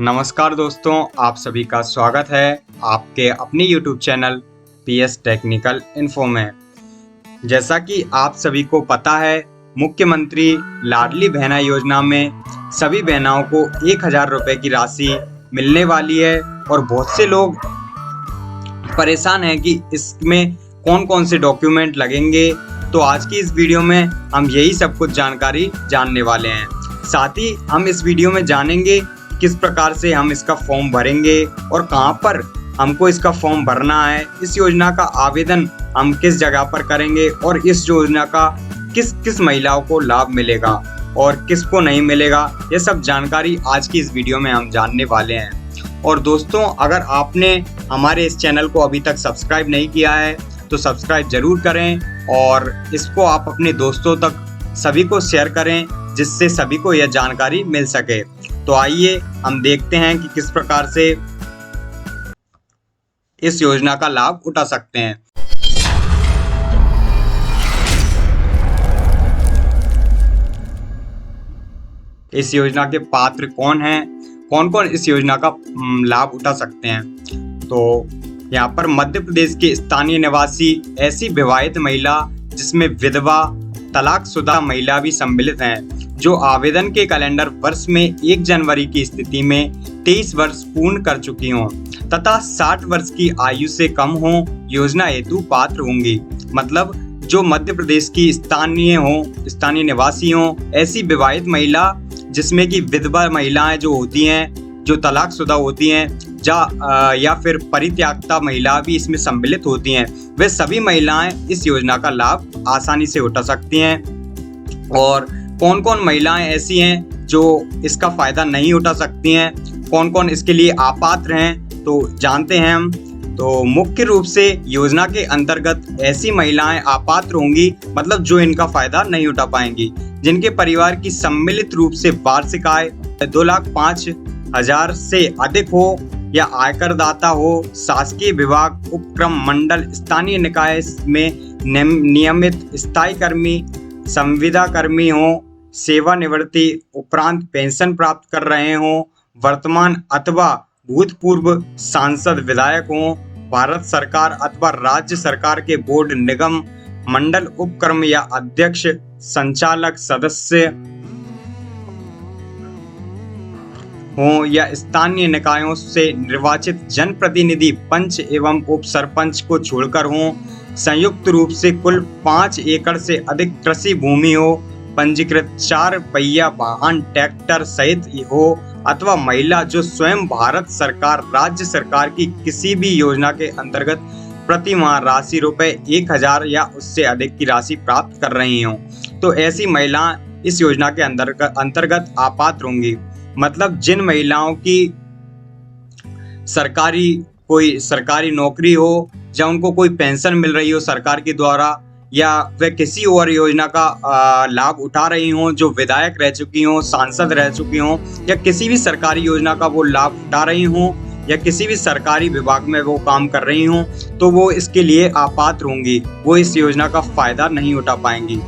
नमस्कार दोस्तों, आप सभी का स्वागत है आपके अपनी YouTube channel PS technical info में। जैसा कि आप सभी को पता है, मुख्यमंत्री लाडली बहना योजना में सभी बहनाओं को 1000 रुपये की राशि मिलने वाली है और बहुत से लोग परेशान हैं कि इसमें कौन कौन से डॉक्यूमेंट लगेंगे। तो आज की इस वीडियो में हम यही सब कुछ जानकारी जानने वाले हैं। साथ ही हम इस वीडियो में जानेंगे किस प्रकार से हम इसका फॉर्म भरेंगे और कहां पर हमको इसका फॉर्म भरना है, इस योजना का आवेदन हम किस जगह पर करेंगे और इस योजना का किस किस महिलाओं को लाभ मिलेगा और किसको नहीं मिलेगा, ये सब जानकारी आज की इस वीडियो में हम जानने वाले हैं। और दोस्तों, अगर आपने हमारे इस चैनल को अभी तक सब्सक्राइब नहीं किया है तो सब्सक्राइब जरूर करें और इसको आप अपने दोस्तों तक सभी को शेयर करें, जिससे सभी को यह जानकारी मिल सके। तो आइए हम देखते हैं कि किस प्रकार से इस योजना का लाभ उठा सकते हैं। इस योजना के पात्र कौन हैं, कौन कौन इस योजना का लाभ उठा सकते हैं। तो यहाँ पर मध्य प्रदेश के स्थानीय निवासी ऐसी विवाहित महिला जिसमें विधवा तलाकशुदा महिला भी सम्मिलित हैं, जो आवेदन के कैलेंडर वर्ष में 1 जनवरी की स्थिति में 23 वर्ष पूर्ण कर चुकी हों तथा 60 वर्ष की आयु से कम हो, योजना हेतु पात्र होंगी। मतलब जो मध्य प्रदेश की स्थानीय निवासी हों, ऐसी विवाहित महिला जिसमें कि विधवा महिलाएं जो होती हैं, जो तलाकशुदा होती हैं या फिर परित्यक्ता महिला भी इसमें सम्मिलित होती हैं, वे सभी महिलाएं इस योजना का लाभ आसानी से उठा सकती हैं। और कौन कौन महिलाएं ऐसी हैं जो इसका फायदा नहीं उठा सकती हैं, कौन कौन इसके लिए अपात्र हैं, तो जानते हैं हम। तो मुख्य रूप से योजना के अंतर्गत ऐसी महिलाएं अपात्र होंगी, मतलब जो इनका फायदा नहीं उठा पाएंगी, जिनके परिवार की सम्मिलित रूप से वार्षिक आय 2,05,000 से अधिक हो या आयकर दाता हो, शासकीय विभाग, उपक्रम, मंडल, स्थानीय निकाय में नियमित स्थायी कर्मी, संविदा कर्मी हो, सेवानिवृत्ति उपरांत पेंशन प्राप्त कर रहे हों, वर्तमान अथवा भूतपूर्व सांसद विधायक हों, भारत सरकार अथवा राज्य सरकार के बोर्ड, निगम, मंडल, उपक्रम या अध्यक्ष, संचालक, सदस्य हों या स्थानीय निकायों से निर्वाचित जनप्रतिनिधि, पंच एवं उप सरपंच को छोड़कर हों, संयुक्त रूप से कुल 5 एकड़ से अधिक कृषि भूमि हो, पंजीकृत 4 पहिया वाहन ट्रैक्टर सहित हो, अथवा महिला जो स्वयं भारत सरकार, राज्य सरकार की किसी भी योजना के अंतर्गत प्रति माह राशि ₹1000 या उससे अधिक की राशि प्राप्त कर रही हों, तो ऐसी महिलाएं इस योजना के अंतर्गत अपात्र होंगी। मतलब जिन महिलाओं की कोई सरकारी नौकरी हो, या उनको कोई पेंशन मिल रही हो सरकार के द्वारा, या वे किसी और योजना का लाभ उठा रही हों, जो विधायक रह चुकी हों, सांसद रह चुकी हों, या किसी भी सरकारी योजना का वो लाभ उठा रही हों, या किसी भी सरकारी विभाग में वो काम कर रही हों, तो वो इसके लिए अपात्र होंगी, वो इस योजना का फायदा नहीं उठा पाएंगी।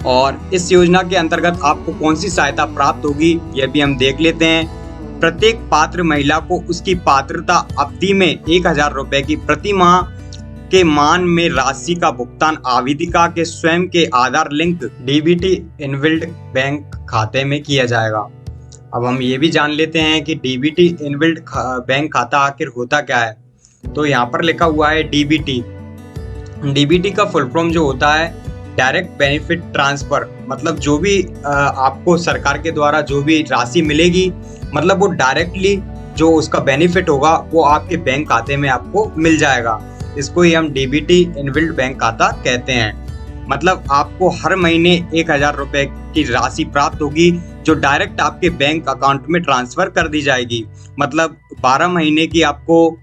और इस योजना के अंतर्गत आपको कौन सी सहायता प्राप्त होगी, यह भी हम देख लेते हैं। प्रत्येक पात्र महिला को उसकी पात्रता अवधि में 1000 रुपये की प्रति माह के मान में राशि का भुगतान आवेदिका के स्वयं के आधार लिंक डीबीटी इनबिल्ट बैंक खाते में किया जाएगा। अब हम ये भी जान लेते हैं कि डीबीटी इनबिल्ट बैंक खाता आखिर होता क्या है। तो यहाँ पर लिखा हुआ है डीबीटी। डीबीटी का फुल फॉर्म जो होता है डायरेक्ट बेनिफिट ट्रांसफर, मतलब जो भी आपको सरकार के द्वारा जो भी राशि मिलेगी, मतलब वो डायरेक्टली जो उसका बेनिफिट होगा वो आपके बैंक खाते में आपको मिल जाएगा। इसको ही हम डीबीटी इनबिल्ट बैंक खाता कहते हैं। मतलब आपको हर महीने 1000 रुपये की राशि प्राप्त होगी, जो डायरेक्ट आपके बैंक अकाउंट में ट्रांसफर कर दी जाएगी। मतलब 12 महीने की आपको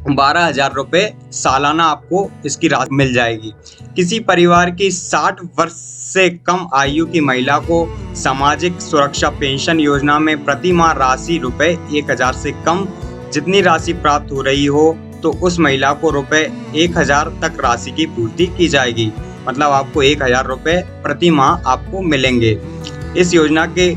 12,000 रुपये सालाना आपको इसकी राशि मिल जाएगी। किसी परिवार की 60 वर्ष से कम आयु की महिला को सामाजिक सुरक्षा पेंशन योजना में प्रति माह राशि ₹1000 से कम जितनी राशि प्राप्त हो रही हो, तो उस महिला को ₹1000 तक राशि की पूर्ति की जाएगी। मतलब आपको 1000 रुपये प्रति माह आपको मिलेंगे। इस योजना के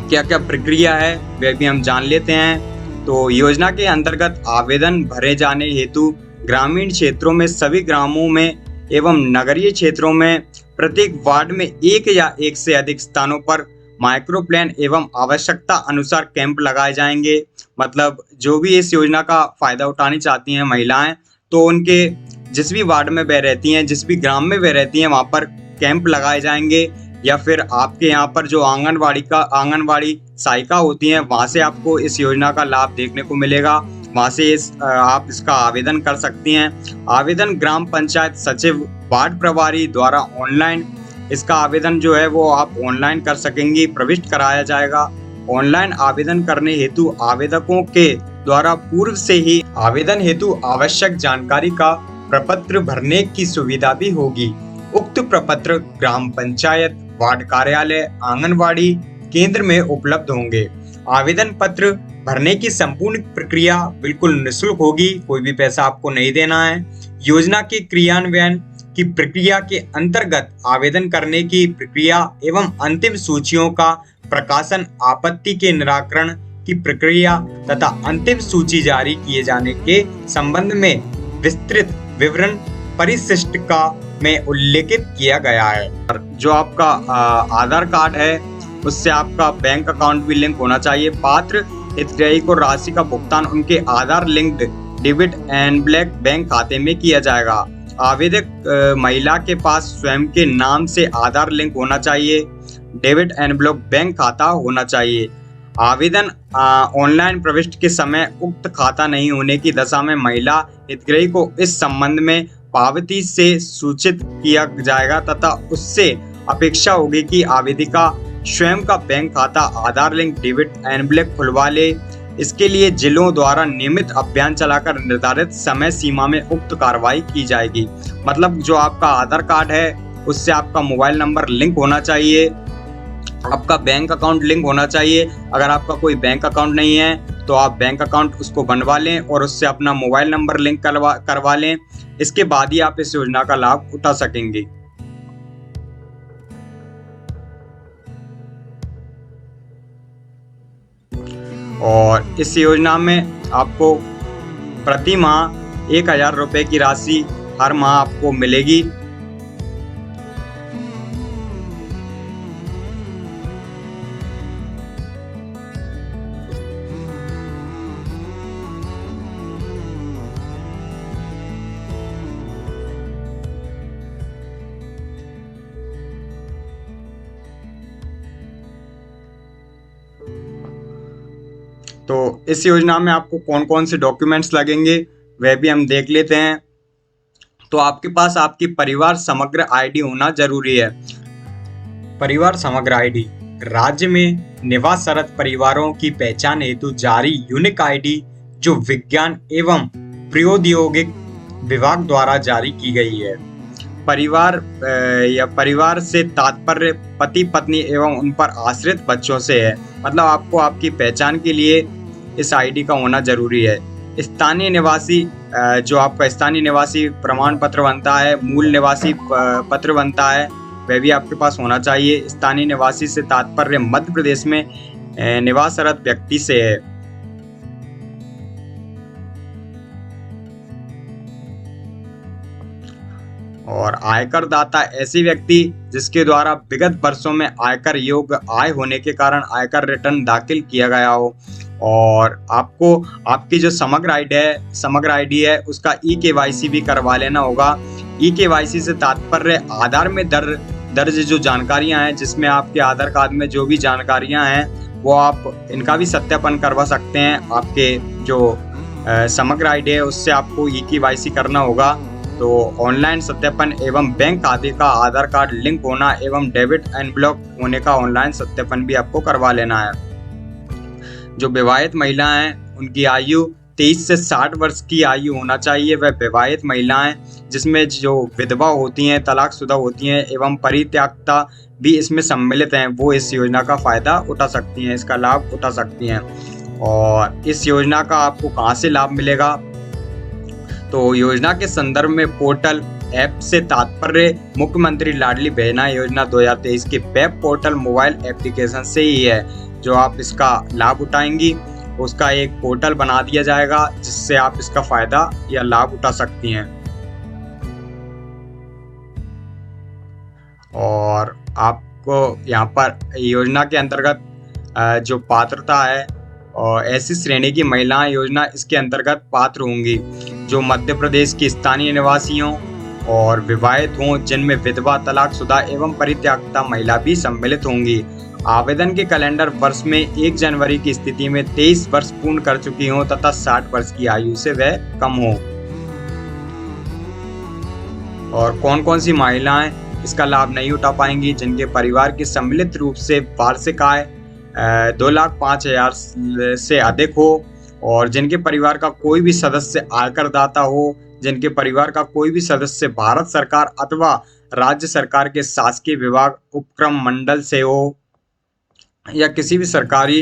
क्या क्या प्रक्रिया है वह भी हम जान लेते हैं। तो योजना के अंतर्गत आवेदन भरे जाने हेतु ग्रामीण क्षेत्रों में सभी ग्रामों में एवं नगरीय क्षेत्रों में प्रत्येक वार्ड में एक या एक से अधिक स्थानों पर माइक्रो प्लान एवं आवश्यकता अनुसार कैंप लगाए जाएंगे। मतलब जो भी इस योजना का फायदा उठानी चाहती हैं महिलाएं, तो उनके जिस भी वार्ड में वह रहती हैं, जिस भी ग्राम में वह रहती हैं, वहां पर कैंप लगाए जाएंगे। या फिर आपके यहाँ पर जो आंगनवाड़ी सहायिका होती हैं, वहां से आपको इस योजना का लाभ देखने को मिलेगा। वहां से आप इसका आवेदन कर सकती हैं। आवेदन ग्राम पंचायत सचिव, वार्ड प्रभारी द्वारा ऑनलाइन इसका आवेदन जो है वो आप ऑनलाइन कर सकेंगी, प्रविष्ट कराया जाएगा। ऑनलाइन आवेदन करने हेतु आवेदकों के द्वारा पूर्व से ही आवेदन हेतु आवश्यक जानकारी का प्रपत्र भरने की सुविधा भी होगी। उक्त प्रपत्र ग्राम पंचायत, वार्ड कार्यालय, आंगनवाड़ी केंद्र में उपलब्ध होंगे। आवेदन पत्र भरने की संपूर्ण प्रक्रिया बिल्कुल निःशुल्क होगी, कोई भी पैसा आपको नहीं देना है। योजना के क्रियान्वयन की प्रक्रिया के अंतर्गत आवेदन करने की प्रक्रिया एवं अंतिम सूचियों का प्रकाशन, आपत्ति के निराकरण की प्रक्रिया तथा अंतिम सूची जारी किए जाने के संबंध में विस्तृत विवरण परिशिष्टिका में उल्लेखित किया गया है। जो आपका आधार कार्ड है उससे आपका बैंक अकाउंट भी लिंक होना चाहिए। पात्र हितग्राही को राशि का भुगतान उनके Aadhaar linked debit and black bank खाते में किया जाएगा। आवेदक महिला के पास स्वयं के नाम से आधार लिंक होना चाहिए, डेबिट एंड ब्लॉक बैंक खाता होना चाहिए। आवेदन ऑनलाइन प्रविष्ट के समय उक्त खाता नहीं होने की दशा में महिला हितग्राही को इस संबंध में पावती से सूचित किया जाएगा तथा उससे अपेक्षा होगी कि आवेदिका स्वयं का बैंक खाता आधार लिंक डेबिट एंड ब्लैक खुलवा ले। इसके लिए जिलों द्वारा नियमित अभियान चलाकर निर्धारित समय सीमा में उक्त कार्रवाई की जाएगी। मतलब जो आपका आधार कार्ड है उससे आपका मोबाइल नंबर लिंक होना चाहिए, आपका बैंक अकाउंट लिंक होना चाहिए। अगर आपका कोई बैंक अकाउंट नहीं है तो आप बैंक अकाउंट उसको बनवा लें और उससे अपना मोबाइल नंबर लिंक करवा लें। इसके बाद ही आप इस योजना का लाभ उठा सकेंगे। और इस योजना में आपको प्रति माह 1000 रुपए की राशि हर माह आपको मिलेगी। तो इस योजना में आपको कौन कौन से डॉक्यूमेंट्स लगेंगे वह भी हम देख लेते हैं। तो आपके पास आपकी परिवार समग्र आईडी होना जरूरी है। परिवार समग्र आईडी राज्य में निवासरत परिवारों की पहचान हेतु जारी यूनिक आईडी जो विज्ञान एवं प्रौद्योगिक विभाग द्वारा जारी की गई है। परिवार या परिवार से तात्पर्य पति पत्नी एवं उन पर आश्रित बच्चों से है। मतलब आपको आपकी पहचान के लिए इस आईडी का होना जरूरी है। स्थानीय निवासी, जो आपका स्थानीय निवासी प्रमाण पत्र बनता है, मूल निवासी पत्र बनता है, वह भी आपके पास होना चाहिए। स्थानीय निवासी से तात्पर्य मध्य प्रदेश में निवासरत व्यक्ति से है। और आयकर दाता ऐसे व्यक्ति जिसके द्वारा विगत वर्षों में आयकर योग्य आय होने के कारण आयकर रिटर्न दाखिल किया गया हो। और आपको आपकी जो समग्र आईडी है उसका ई-KYC भी करवा लेना होगा। ई-KYC से तात्पर्य आधार में दर्ज जो जानकारियां हैं, जिसमें आपके आधार कार्ड में जो भी जानकारियां हैं वो आप इनका भी सत्यापन करवा सकते हैं। आपके जो समग्र आईडी है उससे आपको ई-KYC करना होगा। तो ऑनलाइन सत्यापन एवं बैंक खाते का आधार कार्ड लिंक होना एवं डेबिट एंड ब्लॉक होने का ऑनलाइन सत्यापन भी आपको करवा लेना है। जो विवाहित महिला हैं उनकी आयु 23 से 60 वर्ष की आयु होना चाहिए। वह विवाहित महिलाएं जिसमें जो विधवा होती हैं, तलाकशुदा होती हैं एवं परित्यक्ता भी इसमें सम्मिलित हैं, वो इस योजना का फायदा उठा सकती हैं, इसका लाभ उठा सकती हैं। और इस योजना का आपको कहाँ से लाभ मिलेगा? तो योजना के संदर्भ में पोर्टल ऐप से तात्पर्य मुख्यमंत्री लाडली बहना योजना 2023 के वेब पोर्टल मोबाइल एप्लीकेशन से ही है। जो आप इसका लाभ उठाएंगी उसका एक पोर्टल बना दिया जाएगा, जिससे आप इसका फायदा या लाभ उठा सकती हैं। और आपको यहाँ पर योजना के अंतर्गत जो पात्रता है, और ऐसी श्रेणी की महिलाएं योजना इसके अंतर्गत पात्र होंगी जो मध्य प्रदेश की स्थानीय निवासी हों और विवाहित हों, जिनमें विधवा, तलाकशुदा एवं परित्यक्ता महिला भी सम्मिलित होंगी। आवेदन के कैलेंडर वर्ष में 1 जनवरी की स्थिति में 23 वर्ष पूर्ण कर चुकी हों तथा 60 वर्ष की आयु से वह कम हो। और कौन कौन सी महिलाएं इसका लाभ नहीं उठा पाएंगी? जिनके परिवार की सम्मिलित रूप से वार्षिक आय 2,05,000 से अधिक हो, और जिनके परिवार का कोई भी सदस्य आयकरदाता हो, जिनके परिवार का कोई भी सदस्य भारत सरकार अथवा राज्य सरकार के शासकीय विभाग, उपक्रम, मंडल से हो, या किसी भी सरकारी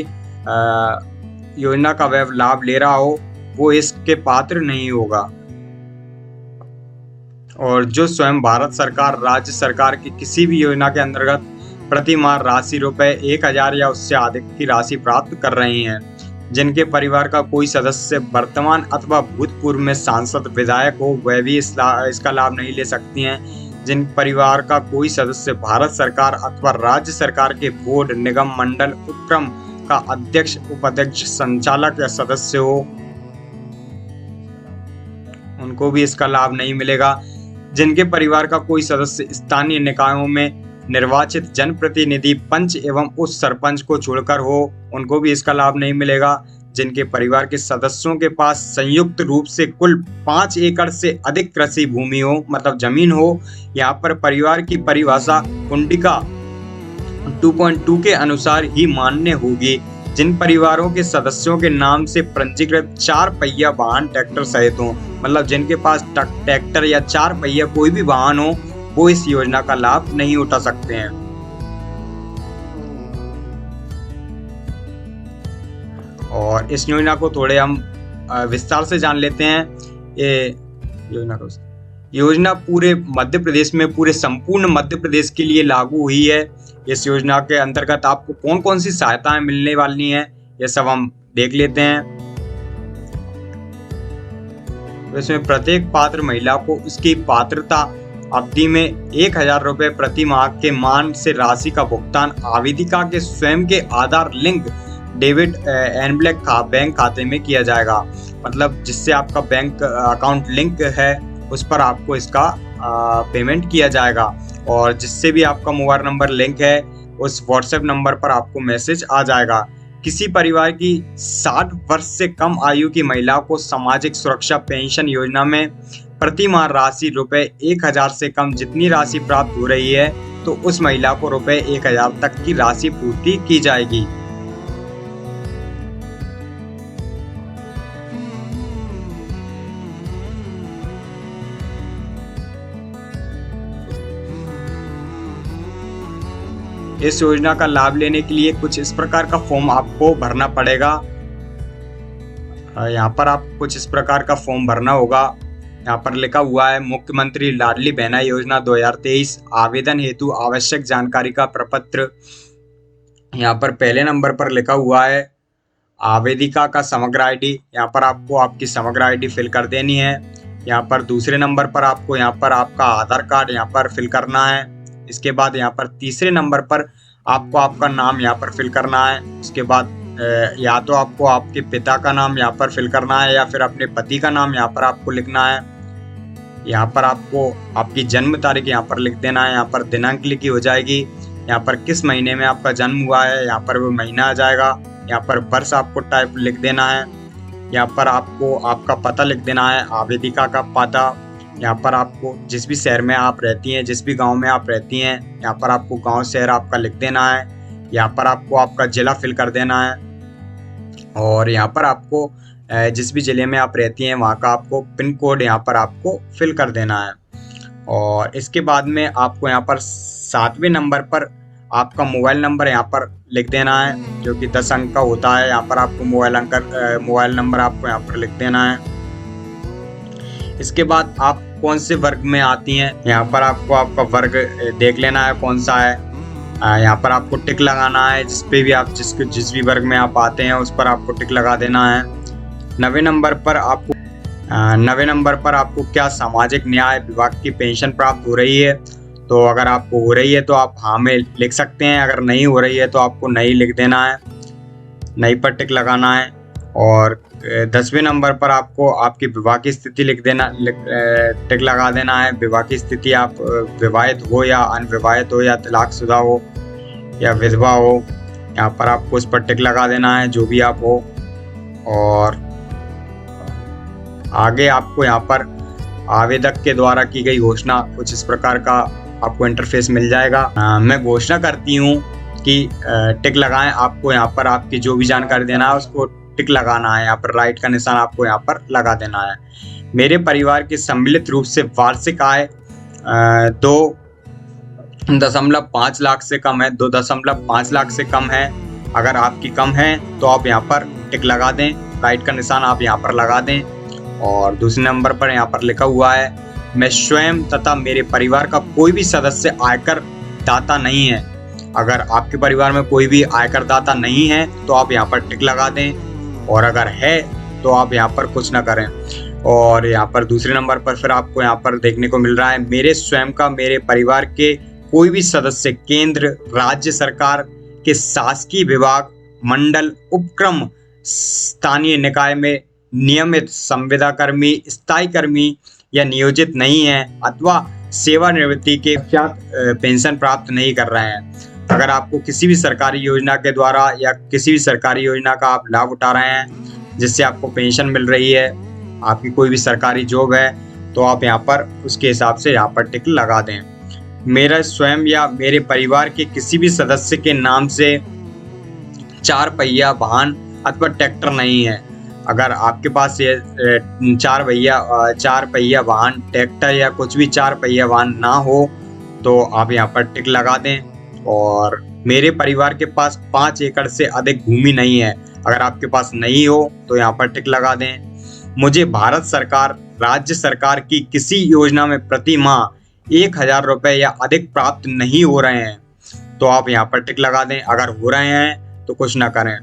योजना का वह लाभ ले रहा हो, वो इसके पात्र नहीं होगा। और जो स्वयं भारत सरकार, राज्य सरकार की किसी भी योजना के अंतर्गत प्रति माह राशि ₹1,000 या उससे अधिक की राशि प्राप्त कर रहे हैं, जिनके परिवार का कोई सदस्य वर्तमान अथवा भूतपूर्व में सांसद, विधायक हो, वह भी इसका लाभ नहीं ले सकती हैं। जिन परिवार का कोई सदस्य भारत सरकार अथवा राज्य सरकार के बोर्ड, निगम, मंडल, उपक्रम का अध्यक्ष, उपाध्यक्ष, संचालक या सदस्य हो, उनको भी इसका लाभ नहीं मिलेगा। जिनके परिवार का कोई सदस्य स्थानीय निकायों में निर्वाचित जनप्रतिनिधि, पंच एवं उस सरपंच को छोड़कर हो, उनको भी इसका लाभ नहीं मिलेगा। जिनके परिवार के सदस्यों के पास संयुक्त रूप से कुल 5 एकड़ से अधिक कृषि भूमि हो, मतलब जमीन हो। यहाँ पर परिवार की परिभाषा कुंडिका 2.2 के अनुसार ही मान्य होगी। जिन परिवारों के सदस्यों के नाम से पंजीकृत 4 पहिया वाहन ट्रैक्टर सहित हो, मतलब जिनके पास ट्रैक्टर या 4 पहिया कोई भी वाहन हो, वो इस योजना का लाभ नहीं उठा सकते हैं। और इस योजना को थोड़े हम विस्तार से जान लेते हैं। ये योजना पूरे मध्य प्रदेश में, पूरे संपूर्ण मध्य प्रदेश के लिए लागू हुई है। इस योजना के अंतर्गत आपको कौन कौन सी सहायताएं मिलने वाली हैं, ये सब हम देख लेते हैं। तो इसमें प्रत्येक पात्र महिला को उसकी पात्रता अवधि में ₹1,000 प्रति माह के मान से राशि का भुगतान आवेदिका के स्वयं के आधार लिंक डेबिट एनब्लैक बैंक खाते में किया जाएगा। मतलब जिससे आपका बैंक अकाउंट लिंक है, उस पर आपको इसका पेमेंट किया जाएगा। और जिससे भी आपका मोबाइल नंबर लिंक है, उस व्हाट्सएप नंबर पर आपको मैसेज आ जाएगा। किसी परिवार की 60 वर्ष से कम आयु की महिला को सामाजिक सुरक्षा पेंशन योजना में प्रति माह राशि ₹1,000 से कम जितनी राशि प्राप्त हो रही है, तो उस महिला को ₹1,000 तक की राशि पूर्ति की जाएगी। इस योजना का लाभ लेने के लिए कुछ इस प्रकार का फॉर्म आपको भरना पड़ेगा। यहाँ पर आप कुछ इस प्रकार का फॉर्म भरना होगा। यहाँ पर लिखा हुआ है मुख्यमंत्री लाडली बहना योजना 2023 आवेदन हेतु आवश्यक जानकारी का प्रपत्र। यहाँ पर पहले नंबर पर लिखा हुआ है आवेदिका का समग्र आईडी। यहाँ पर आपको आपकी समग्र आईडी फिल कर देनी है। यहाँ पर दूसरे नंबर पर आपको यहाँ पर आपका आधार कार्ड यहाँ पर फिल करना है। इसके बाद यहाँ पर तीसरे नंबर पर आपको आपका नाम यहाँ पर फिल करना है। उसके बाद या तो आपको आपके पिता का नाम यहाँ पर फिल करना है या फिर अपने पति का नाम यहाँ पर आपको लिखना है। यहाँ पर आपको आपकी जन्म तारीख यहाँ पर लिख देना है। यहाँ पर दिनांक लिखी हो जाएगी। यहाँ पर किस महीने में आपका जन्म हुआ है, यहाँ पर वो महीना आ जाएगा। यहाँ पर वर्ष आपको टाइप लिख देना है। यहाँ पर आपको आपका पता लिख देना है, आवेदिका का पता। यहाँ पर आपको जिस भी शहर में आप रहती हैं, जिस भी गांव में आप रहती हैं, यहाँ पर आपको गांव शहर आपका लिख देना है। यहाँ पर आपको आपका जिला फिल कर देना है। और यहाँ पर आपको जिस भी ज़िले में आप रहती हैं वहाँ का आपको पिन कोड यहाँ पर आपको फिल कर देना है। और इसके बाद में आपको यहाँ पर 7वें नंबर पर आपका मोबाइल नंबर यहाँ पर लिख देना है, जो कि 10 अंक का होता है। यहाँ पर आपको मोबाइल नंबर आपको यहाँ पर लिख देना है। इसके बाद आप कौन से वर्ग में आती हैं, यहाँ पर आपको आपका वर्ग देख लेना है कौन सा है। यहाँ पर आपको टिक लगाना है, जिस पे भी आप जिस भी वर्ग में आप आते हैं उस पर आपको टिक लगा देना है। 9वें नंबर पर आपको क्या सामाजिक न्याय विभाग की पेंशन प्राप्त हो रही है? तो अगर आपको हो रही है तो आप हाँ में लिख सकते हैं, अगर नहीं हो रही है तो आपको नहीं लिख देना है, नहीं पर टिक लगाना है। और 10वें नंबर पर आपको आपकी विवाह की स्थिति टिक लगा देना है। विवाह की स्थिति आप विवाहित हो या अनविवाहित हो या तलाकशुदा हो या विधवा हो, यहाँ पर आपको उस पर टिक लगा देना है, जो भी आप हो। और आगे आपको यहाँ पर आवेदक के द्वारा की गई घोषणा कुछ इस प्रकार का आपको इंटरफेस मिल जाएगा। मैं घोषणा करती हूँ कि टिक लगाएं। आपको यहाँ पर आपकी जो भी जानकारी देना है उसको टिक लगाना है, यहाँ पर राइट का निशान आपको यहाँ पर लगा देना है। मेरे परिवार की सम्मिलित रूप से वार्षिक आय 2.5 लाख से कम है, 2.5 लाख से कम है। अगर आपकी कम है तो आप यहाँ पर टिक लगा दें, राइट का निशान आप यहाँ पर लगा दें। और दूसरे नंबर पर यहाँ पर लिखा हुआ है, मैं स्वयं तथा मेरे परिवार का कोई भी सदस्य आयकर दाता नहीं है। अगर आपके परिवार में कोई भी आयकर दाता नहीं है तो आप यहाँ पर टिक लगा दें, और अगर है तो आप यहाँ पर कुछ ना करें। और यहाँ पर दूसरे नंबर पर फिर आपको यहाँ पर देखने को मिल रहा है, मेरे स्वयं का मेरे परिवार के कोई भी सदस्य केंद्र राज्य सरकार के शासकीय विभाग, मंडल, उपक्रम, स्थानीय निकाय में नियमित संविदा कर्मी, स्थायी कर्मी या नियोजित नहीं है अथवा सेवानिवृत्ति के पश्चात पेंशन प्राप्त नहीं कर रहे हैं। अगर आपको किसी भी सरकारी योजना के द्वारा या किसी भी सरकारी योजना का आप लाभ उठा रहे हैं जिससे आपको पेंशन मिल रही है, आपकी कोई भी सरकारी जॉब है, तो आप यहाँ पर उसके हिसाब से यहाँ पर टिक लगा दें। मेरा स्वयं या मेरे परिवार के किसी भी सदस्य के नाम से 4 पहिया वाहन अथवा ट्रैक्टर नहीं है। अगर आपके पास ये 4 पहिया वाहन, ट्रैक्टर या कुछ भी 4 पहिया वाहन ना हो तो आप यहाँ पर टिक लगा दें। और मेरे परिवार के पास 5 एकड़ से अधिक भूमि नहीं है। अगर आपके पास नहीं हो तो यहाँ पर टिक लगा दें। मुझे भारत सरकार, राज्य सरकार की किसी योजना में प्रति माह 1000 रुपये या अधिक प्राप्त नहीं हो रहे हैं तो आप यहाँ पर टिक लगा दें। अगर हो रहे हैं तो कुछ ना करें।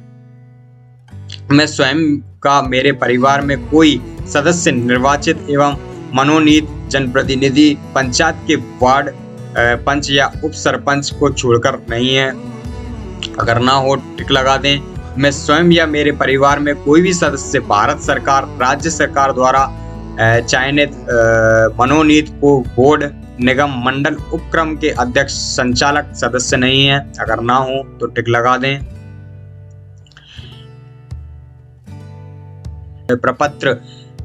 मैं स्वयं का मेरे परिवार में कोई सदस्य निर्वाचित एवं मनोनीत जनप्रतिनिधि, पंचायत के वार्ड पंच या उप सरपंच को छोड़कर नहीं है। अगर ना हो टिक लगा दें। मैं स्वयं या मेरे परिवार में कोई भी सदस्य भारत सरकार, राज्य सरकार द्वारा चयनित मनोनीत को बोर्ड, निगम, मंडल, उपक्रम के अध्यक्ष, संचालक सदस्य नहीं है। अगर ना हो तो टिक लगा दें। प्रपत्र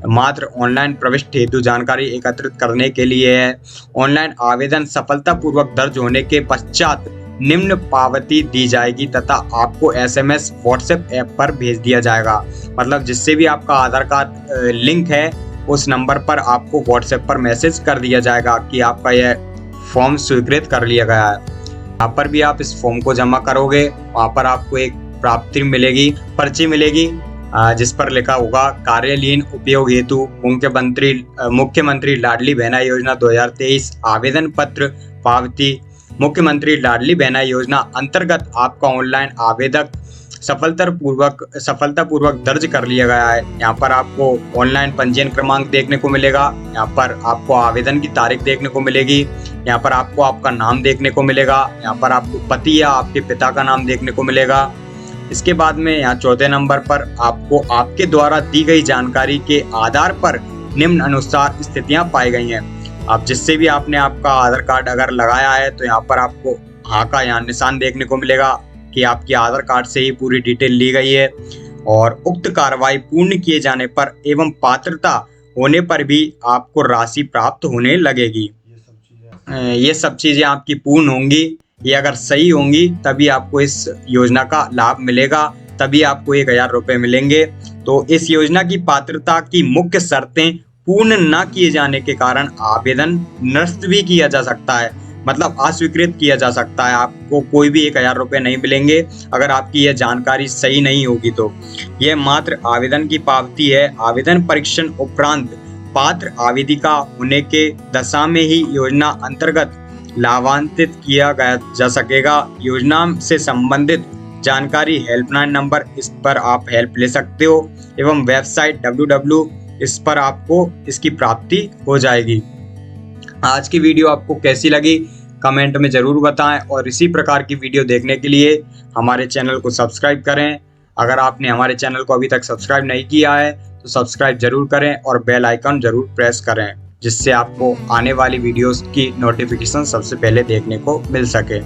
मात्र ऑनलाइन प्रविष्टि हेतु जानकारी एकत्रित करने के लिए है। ऑनलाइन आवेदन सफलतापूर्वक दर्ज होने के पश्चात निम्न पावती दी जाएगी तथा आपको SMS व्हाट्सएप ऐप पर भेज दिया जाएगा। मतलब जिससे भी आपका आधार कार्ड लिंक है उस नंबर पर आपको व्हाट्सएप पर मैसेज कर दिया जाएगा कि आपका यह फॉर्म स्वीकृत कर लिया गया है। यहाँ पर भी आप इस फॉर्म को जमा करोगे, वहाँ पर आपको एक प्राप्ति मिलेगी, पर्ची मिलेगी जिस पर लिखा होगा कार्यालयीन उपयोग हेतु मुख्यमंत्री लाडली बहना योजना 2023 आवेदन पत्र पावती। मुख्यमंत्री लाडली बहना योजना अंतर्गत आपका ऑनलाइन आवेदक सफलतापूर्वक दर्ज कर लिया गया है। यहाँ पर आपको ऑनलाइन पंजीयन क्रमांक देखने को मिलेगा, यहाँ पर आपको आवेदन की तारीख देखने को मिलेगी, यहाँ पर आपको आपका नाम देखने को मिलेगा, यहाँ पर आपको पति या आपके पिता का नाम देखने को मिलेगा। इसके बाद में यहाँ चौथे नंबर पर आपको आपके द्वारा दी गई जानकारी के आधार पर निम्न अनुसार स्थितियां पाई गई हैं। अब जिससे भी आपने आपका आधार कार्ड अगर लगाया है तो यहाँ पर आपको हाँ का यहाँ निशान देखने को मिलेगा कि आपके आधार कार्ड से ही पूरी डिटेल ली गई है। और उक्त कार्रवाई पूर्ण किए जाने पर एवं पात्रता होने पर भी आपको राशि प्राप्त होने लगेगी। ये सब चीजें आपकी पूर्ण होंगी, ये अगर सही होंगी तभी आपको इस योजना का लाभ मिलेगा, तभी आपको 1000 रुपये मिलेंगे। तो इस योजना की पात्रता की मुख्य शर्तें पूर्ण न किए जाने के कारण आवेदन निरस्त भी किया जा सकता है, मतलब अस्वीकृत किया जा सकता है। आपको कोई भी 1000 रुपये नहीं मिलेंगे अगर आपकी यह जानकारी सही नहीं होगी। तो यह मात्र आवेदन की पावती है। आवेदन परीक्षण उपरांत पात्र आवेदिका होने के दशा में ही योजना अंतर्गत लाभान्वित किया जा सकेगा। योजना से संबंधित जानकारी हेल्पलाइन नंबर, इस पर आप हेल्प ले सकते हो, एवं वेबसाइट www, इस पर आपको इसकी प्राप्ति हो जाएगी। आज की वीडियो आपको कैसी लगी कमेंट में ज़रूर बताएं, और इसी प्रकार की वीडियो देखने के लिए हमारे चैनल को सब्सक्राइब करें। अगर आपने हमारे चैनल को अभी तक सब्सक्राइब नहीं किया है तो सब्सक्राइब जरूर करें और बेल आइकन जरूर प्रेस करें, जिससे आपको आने वाली वीडियोस की नोटिफिकेशन सबसे पहले देखने को मिल सके।